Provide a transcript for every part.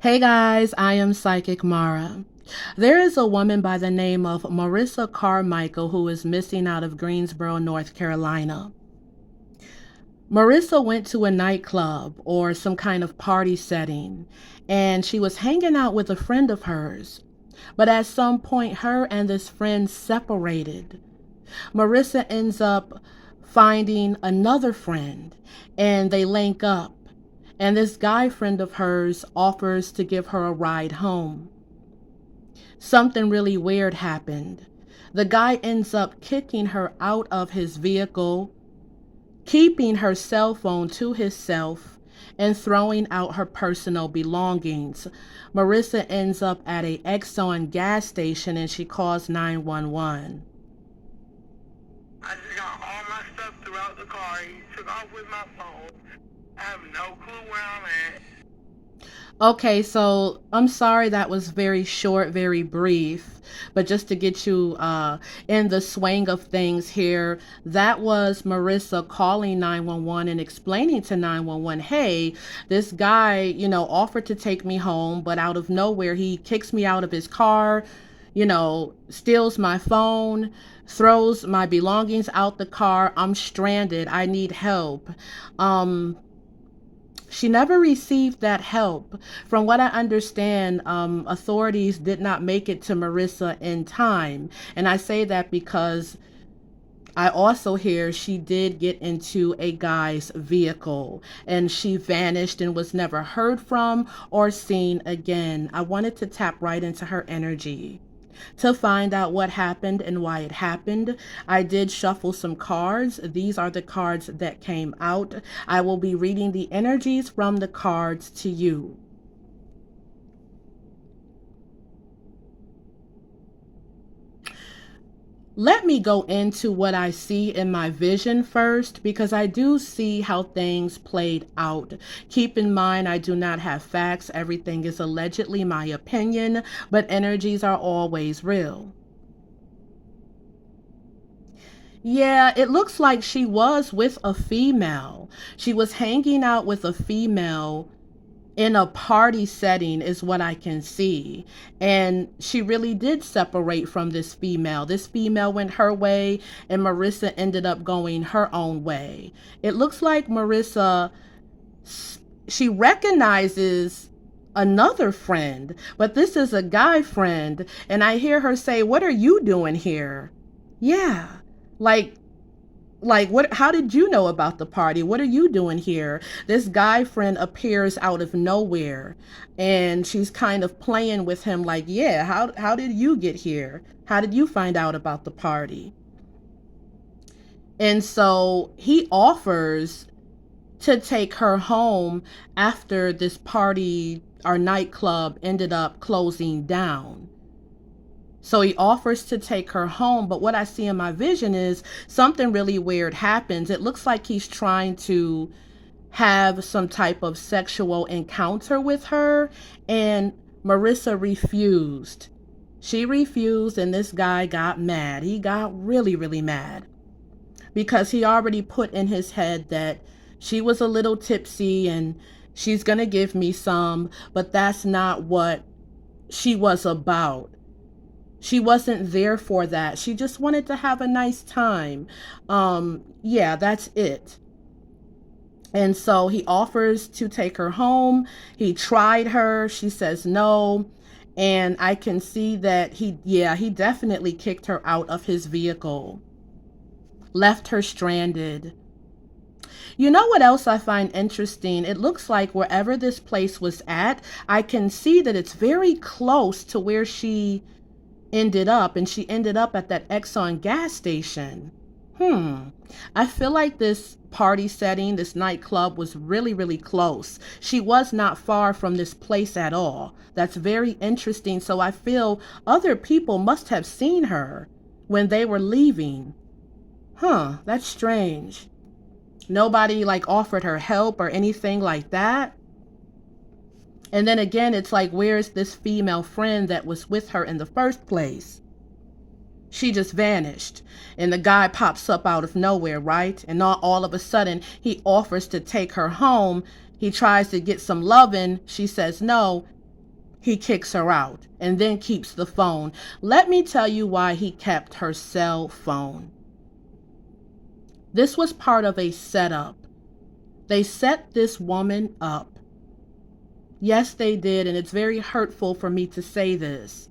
Hey guys, I am Psychic Mara. There is a woman by the name of Marissa Carmichael who is missing out of Greensboro, North Carolina. Marissa went to a nightclub or some kind of party setting, and she was hanging out with a friend of hers. But at some point, her and this friend separated. Marissa ends up finding another friend, and they link up. And this guy friend of hers offers to give her a ride home. Something really weird happened. The guy ends up kicking her out of his vehicle, keeping her cell phone to himself, and throwing out her personal belongings. Marissa ends up at a Exxon gas station and she calls 911. I just got all my stuff throughout the car. He took off with my phone. I have no clue where I'm at. Okay, so I'm sorry that was very short, very brief, but just to get you in the swing of things here, that was Marissa calling 911 and explaining to 911, hey, this guy, offered to take me home, but out of nowhere, he kicks me out of his car, steals my phone, throws my belongings out the car. I'm stranded. I need help. She never received that help. From what I understand, authorities did not make it to Marissa in time. And I say that because I also hear she did get into a guy's vehicle and she vanished and was never heard from or seen again. I wanted to tap right into her energy to find out what happened and why it happened. I did shuffle some cards. These are the cards that came out. I will be reading the energies from the cards to you. Let me go into what I see in my vision first, because I do see how things played out. Keep in mind, I do not have facts. Everything is allegedly my opinion, but energies are always real. Yeah, it looks like she was with a female. She was hanging out with a female in a party setting is what I can see. And she really did separate from this female. This female went her way and Marissa ended up going her own way. It looks like Marissa, she recognizes another friend, but this is a guy friend. And I hear her say, "What are you doing here?" Yeah. Like what, how did you know about the party? What are you doing here? This guy friend appears out of nowhere and she's kind of playing with him like, yeah, how did you get here? How did you find out about the party? And so he offers to take her home after this party or nightclub ended up closing down. So he offers to take her home, but what I see in my vision is something really weird happens. It looks like he's trying to have some type of sexual encounter with her, and Marissa refused. She refused, and this guy got mad. He got really, really mad because he already put in his head that she was a little tipsy and she's going to give me some, but that's not what she was about. She wasn't there for that. She just wanted to have a nice time. Yeah, that's it. And so he offers to take her home. He tried her. She says no. And I can see that he definitely kicked her out of his vehicle, left her stranded. You know what else I find interesting? It looks like wherever this place was at, I can see that it's very close to where she ended up, and she ended up at that Exxon gas station. I feel like this party setting, this nightclub was really, really close. She was not far from this place at all. That's very interesting. So I feel other people must have seen her when they were leaving. That's strange. Nobody like offered her help or anything like that. And then again, it's like, where's this female friend that was with her in the first place? She just vanished. And the guy pops up out of nowhere, right? And all of a sudden, he offers to take her home. He tries to get some loving. She says no. he kicks her out and then keeps the phone. Let me tell you why he kept her cell phone. This was part of a setup. They set this woman up. Yes, they did, and it's very hurtful for me to say this.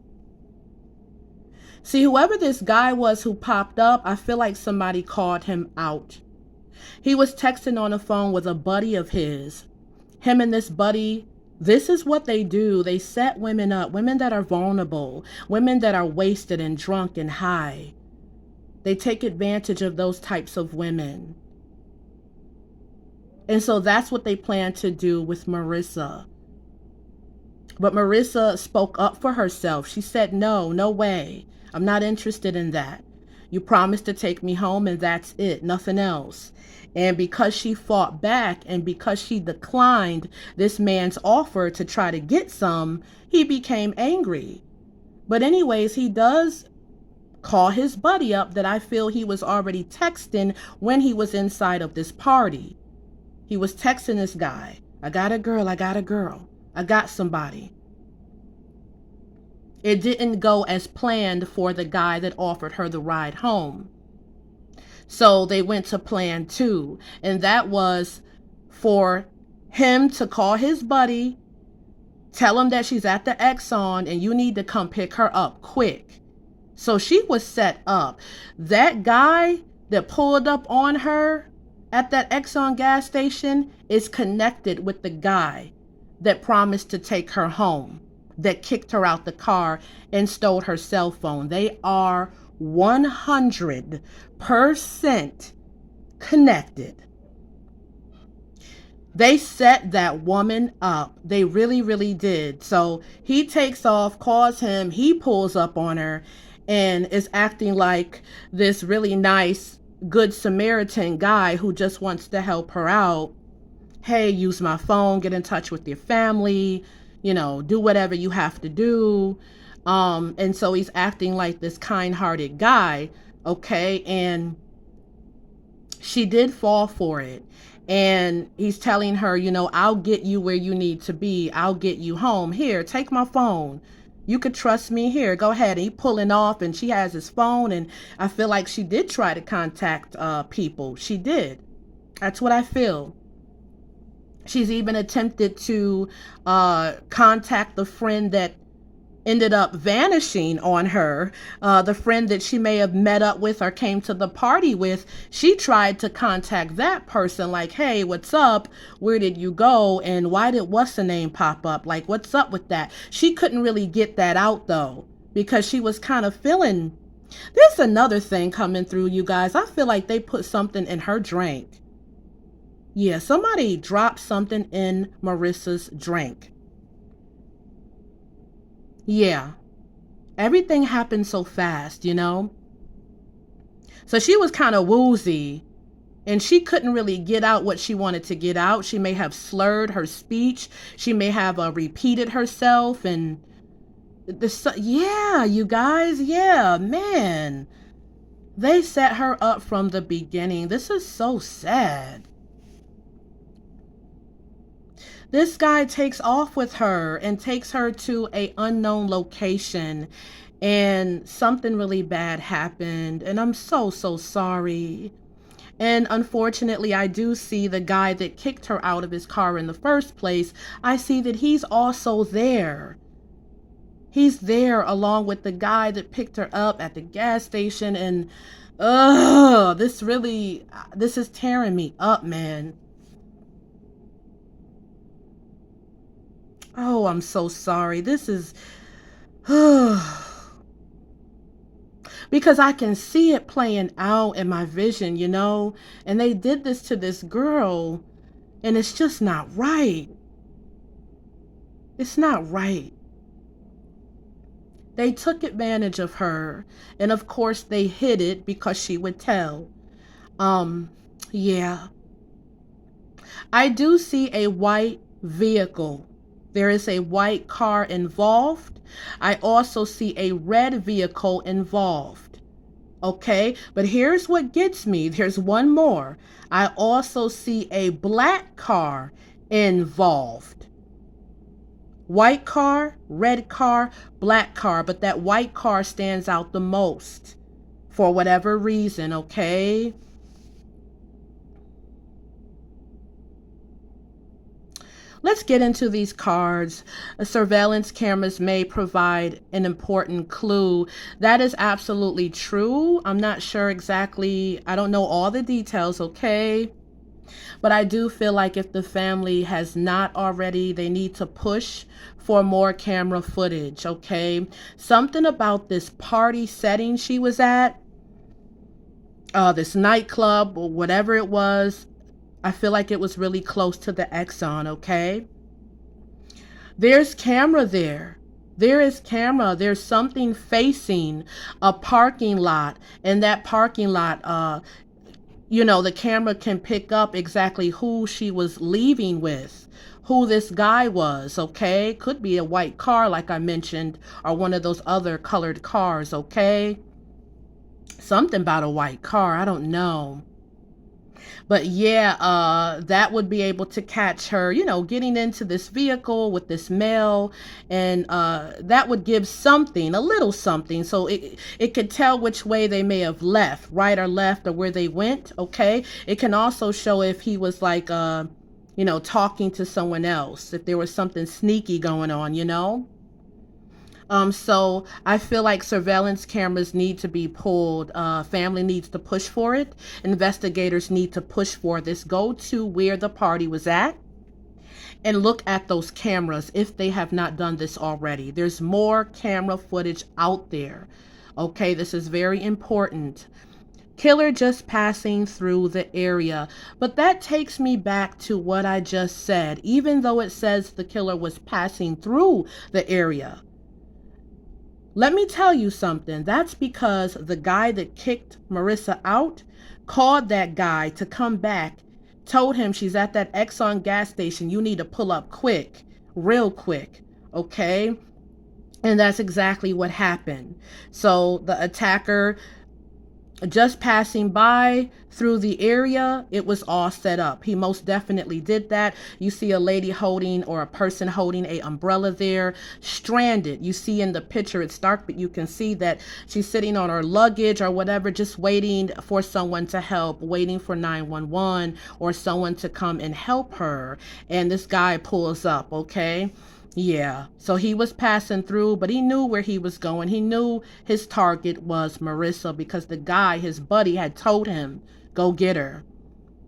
See, whoever this guy was who popped up, I feel like somebody called him out. He was texting on the phone with a buddy of his. Him and this buddy, this is what they do. They set women up, women that are vulnerable, women that are wasted and drunk and high. They take advantage of those types of women. And so that's what they plan to do with Marissa. But Marissa spoke up for herself. She said, no way. I'm not interested in that. You promised to take me home and that's it, nothing else. And because she fought back and because she declined this man's offer to try to get some, he became angry. But anyways, he does call his buddy up that I feel he was already texting when he was inside of this party. He was texting this guy. I got a girl. I got somebody. It didn't go as planned for the guy that offered her the ride home. So they went to plan 2, and that was for him to call his buddy, tell him that she's at the Exxon and you need to come pick her up quick. So she was set up. That guy that pulled up on her at that Exxon gas station is connected with the guy that promised to take her home, that kicked her out the car and stole her cell phone. They are 100% connected. They set that woman up. They really did. So he takes off, calls him, he pulls up on her and is acting like this really nice, good Samaritan guy who just wants to help her out. Hey, use my phone, get in touch with your family, do whatever you have to do. And so he's acting like this kind-hearted guy, okay? And she did fall for it. And he's telling her, I'll get you where you need to be. I'll get you home. Here, take my phone. You could trust me. Here, go ahead. And he's pulling off and she has his phone. And I feel like she did try to contact people. She did. That's what I feel. She's even attempted to contact the friend that ended up vanishing on her, the friend that she may have met up with or came to the party with. She tried to contact that person like, hey, what's up? Where did you go? And why did what's the name pop up? Like, what's up with that? She couldn't really get that out though, because she was kind of feeling, there's another thing coming through, you guys. I feel like they put something in her drink. Yeah, somebody dropped something in Marissa's drink. Yeah, everything happened so fast, So she was kind of woozy and she couldn't really get out what she wanted to get out. She may have slurred her speech. She may have repeated herself and yeah, you guys. Yeah, man, they set her up from the beginning. This is so sad. This guy takes off with her and takes her to an unknown location, and something really bad happened, and I'm so sorry. And unfortunately, I do see the guy that kicked her out of his car in the first place. I see that he's also there. He's there along with the guy that picked her up at the gas station, and this is tearing me up, man. Oh, I'm so sorry. This is because I can see it playing out in my vision, and they did this to this girl and it's just not right. It's not right. They took advantage of her, and of course they hid it because she would tell. Yeah. I do see a white vehicle. There is a white car involved. I also see a red vehicle involved. Okay, but here's what gets me. There's one more. I also see a black car involved. White car, red car, black car, but that white car stands out the most for whatever reason, okay? Let's get into these cards. Surveillance cameras may provide an important clue. That is absolutely true. I'm not sure exactly, I don't know all the details, okay? But I do feel like if the family has not already, they need to push for more camera footage, okay? Something about this party setting she was at, this nightclub or whatever it was, I feel like it was really close to the Exxon, okay? There's camera there. There is camera. There's something facing a parking lot. And that parking lot, the camera can pick up exactly who she was leaving with, who this guy was, okay? Could be a white car, like I mentioned, or one of those other colored cars, okay? Something about a white car. I don't know. But yeah, that would be able to catch her, getting into this vehicle with this male, and that would give something, a little something, so it could tell which way they may have left, right or left, or where they went. Okay, it can also show if he was like, talking to someone else, if there was something sneaky going on. So I feel like surveillance cameras need to be pulled. Family needs to push for it. Investigators need to push for this. Go to where the party was at and look at those cameras if they have not done this already. There's more camera footage out there. Okay, this is very important. Killer just passing through the area. But that takes me back to what I just said. Even though it says the killer was passing through the area, let me tell you something. That's because the guy that kicked Marissa out called that guy to come back, told him she's at that Exxon gas station. You need to pull up quick, real quick, okay? And that's exactly what happened. So the attacker just passing by through the area, it was all set up. He most definitely did that. You see a lady holding, or a person holding, a umbrella there, stranded. You see in the picture, it's dark, but you can see that she's sitting on her luggage or whatever, just waiting for someone to help, waiting for 911 or someone to come and help her. And this guy pulls up, okay? Yeah, so he was passing through, but he knew where he was going. He knew his target was Marissa because the guy, his buddy, had told him, go get her.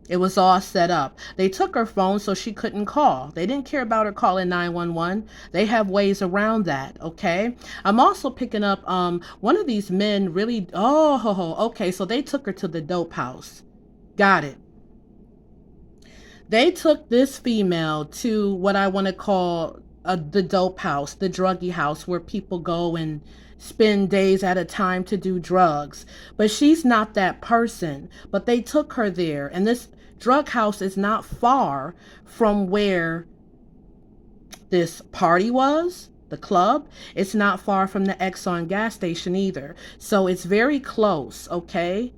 It was all set up. They took her phone so she couldn't call. They didn't care about her calling 911. They have ways around that, okay? I'm also picking up one of these men really, okay, so they took her to the dope house. Got it. They took this female to what I want to call the dope house, the druggy house, where people go and spend days at a time to do drugs. But she's not that person. But they took her there. And this drug house is not far from where this party was, the club. It's not far from the Exxon gas station either. So it's very close, okay?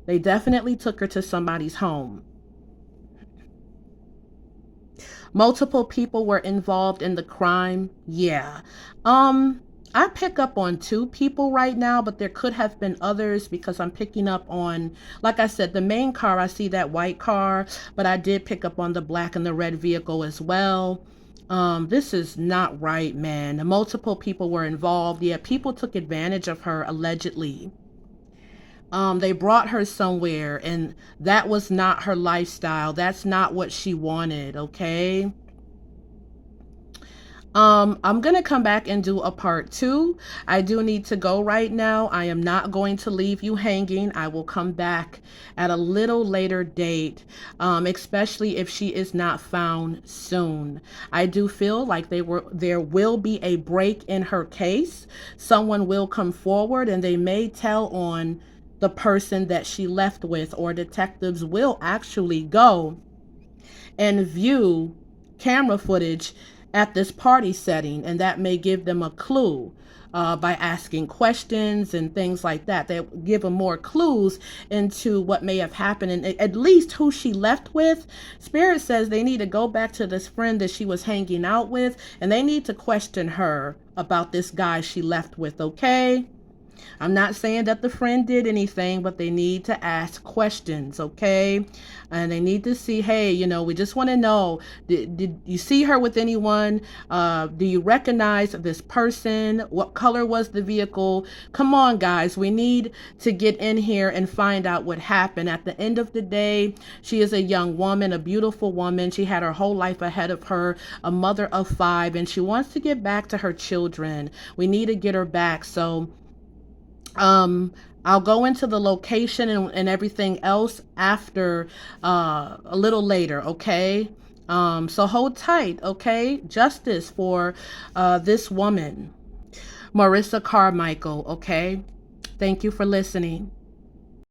They definitely took her to somebody's home. Multiple people were involved in the crime. Yeah. I pick up on 2 people right now, but there could have been others because I'm picking up on, like I said, the main car. I see that white car, but I did pick up on the black and the red vehicle as well. This is not right, man. Multiple people were involved. Yeah, people took advantage of her, allegedly. They brought her somewhere, and that was not her lifestyle. That's not what she wanted, okay? I'm going to come back and do a part 2. I do need to go right now. I am not going to leave you hanging. I will come back at a little later date, especially if she is not found soon. I do feel like there will be a break in her case. Someone will come forward, and they may tell on the person that she left with, or detectives will actually go and view camera footage at this party setting, and that may give them a clue. By asking questions and things like that, they give them more clues into what may have happened, and at least who she left with. Spirit says they need to go back to this friend that she was hanging out with, and they need to question her about this guy she left with, okay? I'm not saying that the friend did anything, but they need to ask questions, okay? And they need to see, hey, you know, we just want to know, did you see her with anyone? Do you recognize this person? What color was the vehicle? Come on, guys. We need to get in here and find out what happened. At the end of the day, she is a young woman, a beautiful woman. She had her whole life ahead of her, a mother of 5, and she wants to get back to her children. We need to get her back. So, I'll go into the location and everything else after, a little later, okay? So hold tight, okay? Justice for this woman, Marissa Carmichael, okay? Thank you for listening.